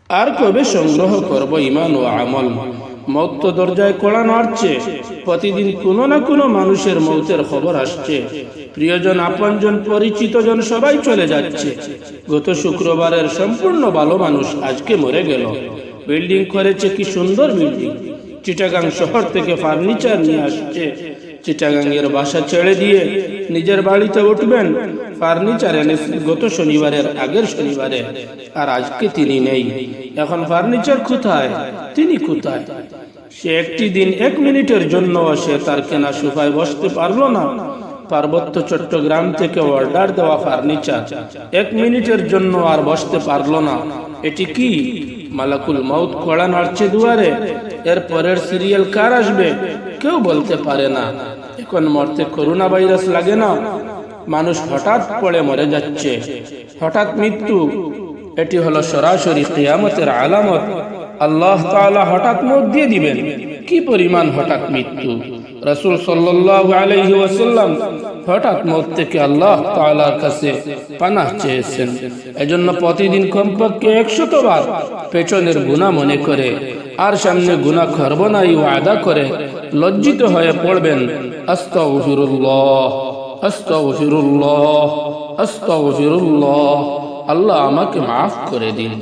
আর কবে সংগ্রহ করব ইমান ও আমল? মৌত তো দরজায় কড়া নাড়ছে। প্রতিদিন কোনো না কোনো মানুষের মৌতের খবর আসছে। প্রিয়জন, আপনজন, পরিচিতজন সবাই চলে যাচ্ছে। গত শুক্রবারের সম্পূর্ণ ভালো মানুষ আজকে মরে গেল। বিল্ডিং করেছে, কি সুন্দর বিল্ডিং। চিটাগাং শহর থেকে ফার্নিচার নিয়ে আসছে। চিটাগাং এর বাসা ছেড়ে দিয়ে নিজের বাড়িতে উঠবেন। ফার্নিচার এনে গত শনিবারের আগের শনিবারে, আর আজকে তিনি নেই। এখন ফার্নিচার কোথায়? তিনি কোথায়? সে একটি দিন 1 মিনিটের জন্য সে তার কেনা সোফায় বসতে পারলো না। পার্বত্য চট্টগ্রাম থেকে অর্ডার দেওয়া ফার্নিচার 1 মিনিটের জন্য আর বসতে পারলো না। এটি কি? মালাকুল মউত কড়া নাড়ছে দুয়ারে। এর পরের সিরিয়াল কার আসবে কেউ বলতে পারে না। এখন মরতে করোনা ভাইরাস লাগে না? মানুষ হঠাৎ পড়ে মরে যাচ্ছে, হঠাৎ মৃত্যু। এটি হলো সরাসরি কিয়ামতের আলামত। আল্লাহ তাআলা হঠাৎ মউত দিয়ে দিবেন। কি পরিমাণ হঠাৎ মৃত্যু! রাসূল সাল্লাল্লাহু আলাইহি ওয়াসাল্লাম হঠাৎ মউত থেকে আল্লাহ তাআলার কাছে পানাহ চেয়েছেন। এজন্য প্রতিদিন কমপক্ষে 100 বার পেছনের গুনাহ মনে করে আর সামনে গুনাহ করব না এই ওয়াদা করে লজ্জিত হয়ে পড়বেন, আস্তাগফিরুল্লাহ, আস্তাগফিরুল্লাহ, আস্তাগফিরুল্লাহ। আল্লাহ আমাকে মাফ করে দিন।